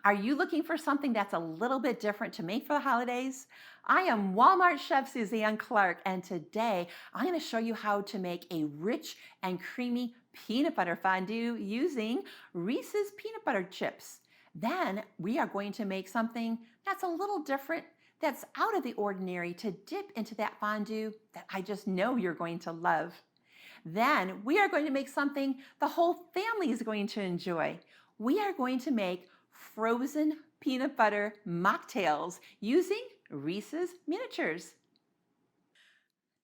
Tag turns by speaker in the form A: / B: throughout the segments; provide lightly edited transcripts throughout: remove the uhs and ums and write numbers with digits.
A: Are you looking for something that's a little bit different to make for the holidays? I am Walmart Chef Suzanne Clark, and today I'm going to show you how to make a rich and creamy peanut butter fondue using Reese's peanut butter chips. Then we are going to make something that's a little different, that's out of the ordinary to dip into that fondue that I just know you're going to love. Then we are going to make something the whole family is going to enjoy. We are going to make frozen peanut butter mocktails using Reese's miniatures.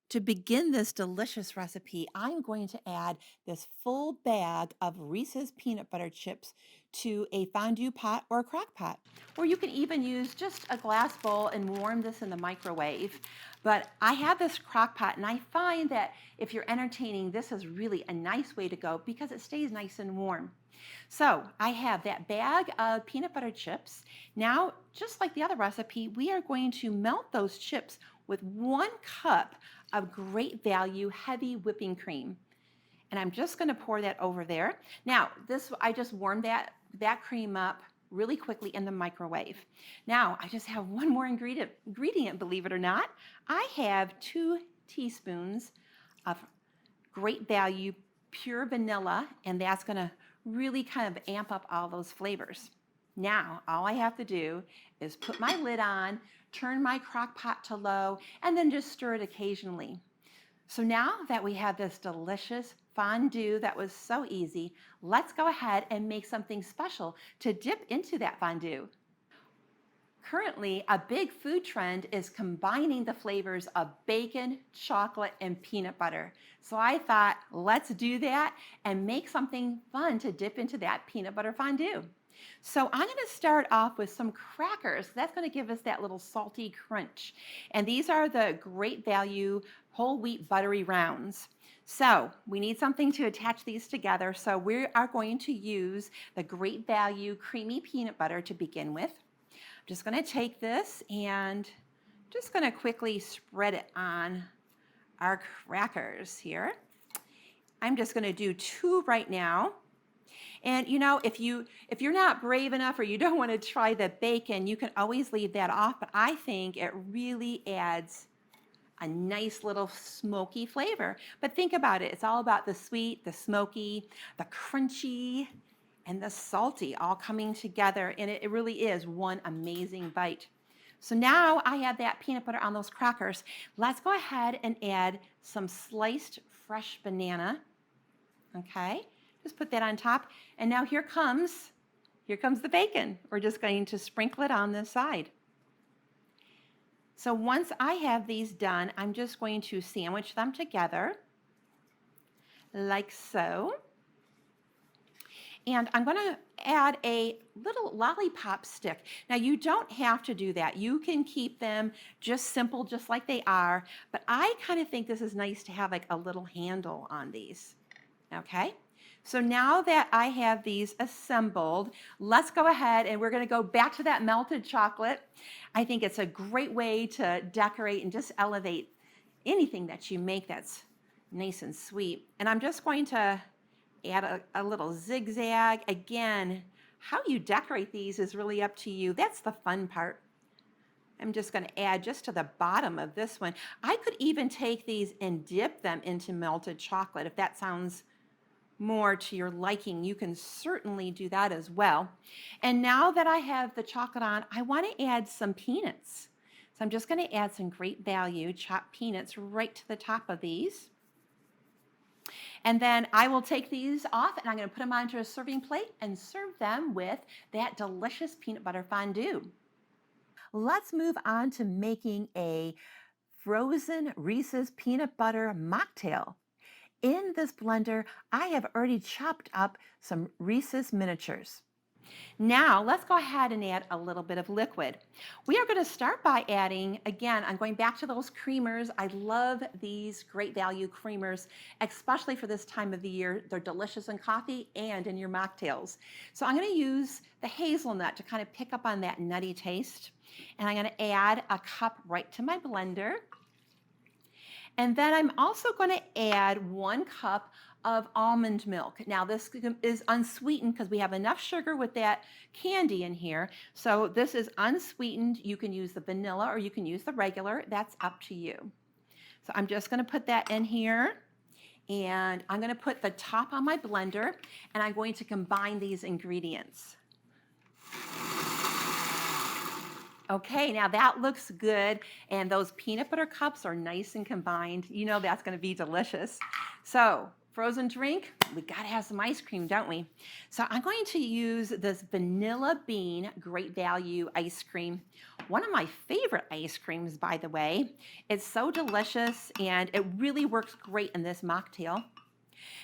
A: To begin this delicious recipe, I'm going to add this full bag of Reese's peanut butter chips to a fondue pot or a crock pot. Or you can even use just a glass bowl and warm this in the microwave. But I have this crock pot, and I find that if you're entertaining, this is really a nice way to go because it stays nice and warm. So I have that bag of peanut butter chips. Now, just like the other recipe, we are going to melt those chips with 1 cup of great value heavy whipping cream. And I'm just going to pour that over there. Now, I just warmed that cream up really quickly in the microwave. Now, I just have one more ingredient, believe it or not. I have 2 teaspoons of great value pure vanilla, and that's going to really kind of amp up all those flavors. Now, all I have to do is put my lid on, turn my crock pot to low, and then just stir it occasionally. So now that we have this delicious fondue that was so easy, let's go ahead and make something special to dip into that fondue. Currently, a big food trend is combining the flavors of bacon, chocolate, and peanut butter. So I thought, let's do that and make something fun to dip into that peanut butter fondue. So I'm going to start off with some crackers. That's going to give us that little salty crunch. And these are the Great Value whole wheat buttery rounds. So we need something to attach these together. So we are going to use the Great Value creamy peanut butter to begin with. I'm just going to take this and just going to quickly spread it on our crackers here. I'm just going to do 2 right now. And you know, if you're not brave enough or you don't want to try the bacon, you can always leave that off, but I think it really adds a nice little smoky flavor. But think about it, it's all about the sweet, the smoky, the crunchy, and the salty all coming together, and it really is one amazing bite. So now I have that peanut butter on those crackers. Let's go ahead and add some sliced fresh banana. Okay, just put that on top. And now here comes the bacon. We're just going to sprinkle it on the side. So once I have these done, I'm just going to sandwich them together like so. And I'm going to add a little lollipop stick. Now you don't have to do that. You can keep them just simple, just like they are. But I kind of think this is nice to have like a little handle on these. Okay? So now that I have these assembled, let's go ahead and we're going to go back to that melted chocolate. I think it's a great way to decorate and just elevate anything that you make that's nice and sweet. And I'm just going to add a little zigzag. Again, how you decorate these is really up to you. That's the fun part. I'm just going to add just to the bottom of this one. I could even take these and dip them into melted chocolate if that sounds more to your liking. You can certainly do that as well. And now that I have the chocolate on, I want to add some peanuts. So I'm just going to add some Great Value chopped peanuts right to the top of these. And then I will take these off and I'm going to put them onto a serving plate and serve them with that delicious peanut butter fondue. Let's move on to making a frozen Reese's peanut butter mocktail. In this blender, I have already chopped up some Reese's miniatures. Now, let's go ahead and add a little bit of liquid. We are going to start by adding, again, I'm going back to those creamers. I love these Great Value creamers, especially for this time of the year. They're delicious in coffee and in your mocktails. So I'm going to use the hazelnut to kind of pick up on that nutty taste. And I'm going to add a cup right to my blender. And then I'm also going to add 1 cup of almond milk. Now this is unsweetened because we have enough sugar with that candy in here. So this is unsweetened. You can use the vanilla or you can use the regular. That's up to you. So I'm just going to put that in here. And I'm going to put the top on my blender, and I'm going to combine these ingredients. Okay, now that looks good, and those peanut butter cups are nice and combined. You know that's going to be delicious. So, frozen drink, we got to have some ice cream, don't we? So I'm going to use this vanilla bean Great Value ice cream. One of my favorite ice creams, by the way. It's so delicious, and it really works great in this mocktail.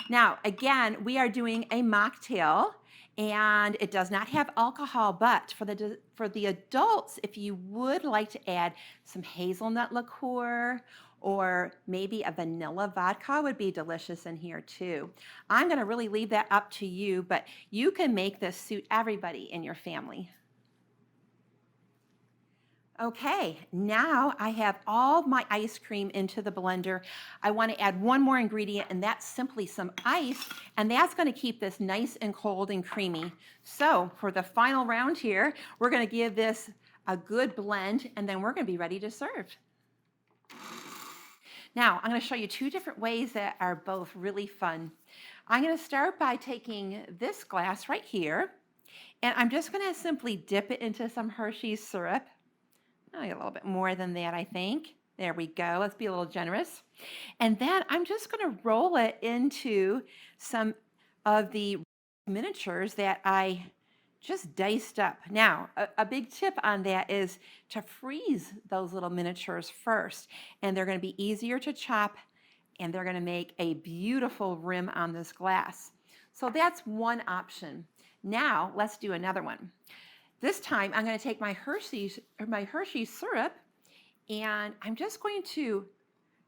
A: Now, again, we are doing a mocktail, and it does not have alcohol, but for the adults, if you would like to add some hazelnut liqueur or maybe a vanilla vodka would be delicious in here too. I'm going to really leave that up to you, but you can make this suit everybody in your family. Okay, now I have all my ice cream into the blender. I want to add one more ingredient, and that's simply some ice, and that's going to keep this nice and cold and creamy. So for the final round here, we're going to give this a good blend, and then we're going to be ready to serve. Now, I'm going to show you two different ways that are both really fun. I'm going to start by taking this glass right here, and I'm just going to simply dip it into some Hershey's syrup. A little bit more than that, I think. There we go. Let's be a little generous. And then I'm just going to roll it into some of the miniatures that I just diced up. Now, a big tip on that is to freeze those little miniatures first. And they're going to be easier to chop, and they're going to make a beautiful rim on this glass. So that's one option. Now, let's do another one. This time, I'm going to take my Hershey's syrup, and I'm just going to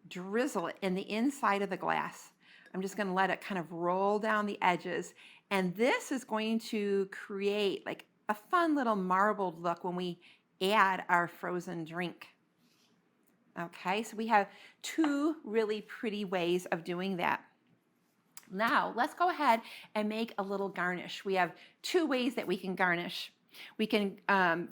A: drizzle it in the inside of the glass. I'm just going to let it kind of roll down the edges, and this is going to create like a fun little marbled look when we add our frozen drink. Okay, so we have two really pretty ways of doing that. Now, let's go ahead and make a little garnish. We have two ways that we can garnish. We can,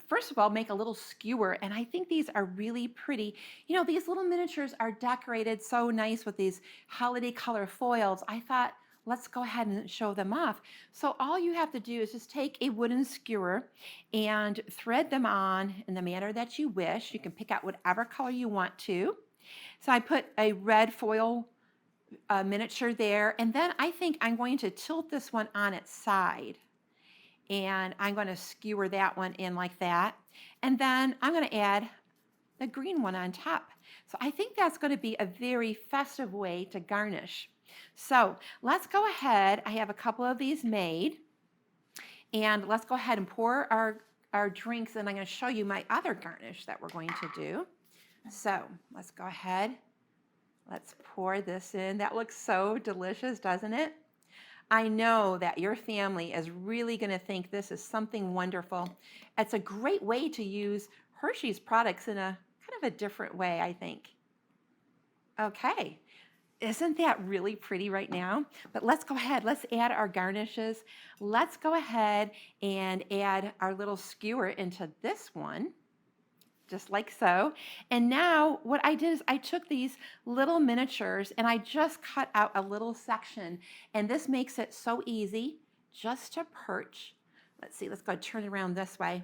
A: first of all, make a little skewer, and I think these are really pretty. You know, these little miniatures are decorated so nice with these holiday color foils. I thought, let's go ahead and show them off. So all you have to do is just take a wooden skewer and thread them on in the manner that you wish. You can pick out whatever color you want to. So I put a red foil miniature there, and then I think I'm going to tilt this one on its side. And I'm going to skewer that one in like that. And then I'm going to add the green one on top. So I think that's going to be a very festive way to garnish. So let's go ahead. I have a couple of these made. And let's go ahead and pour our drinks. And I'm going to show you my other garnish that we're going to do. So let's go ahead. Let's pour this in. That looks so delicious, doesn't it? I know that your family is really going to think this is something wonderful. It's a great way to use Hershey's products in a kind of a different way, I think. Okay, isn't that really pretty right now? But let's go ahead, let's add our garnishes. Let's go ahead and add our little skewer into this one. Just like so. And now what I did is I took these little miniatures and I just cut out a little section. And this makes it so easy just to perch. Let's see, let's go turn it around this way.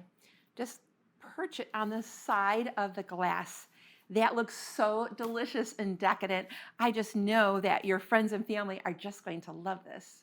A: Just perch it on the side of the glass. That looks so delicious and decadent. I just know that your friends and family are just going to love this.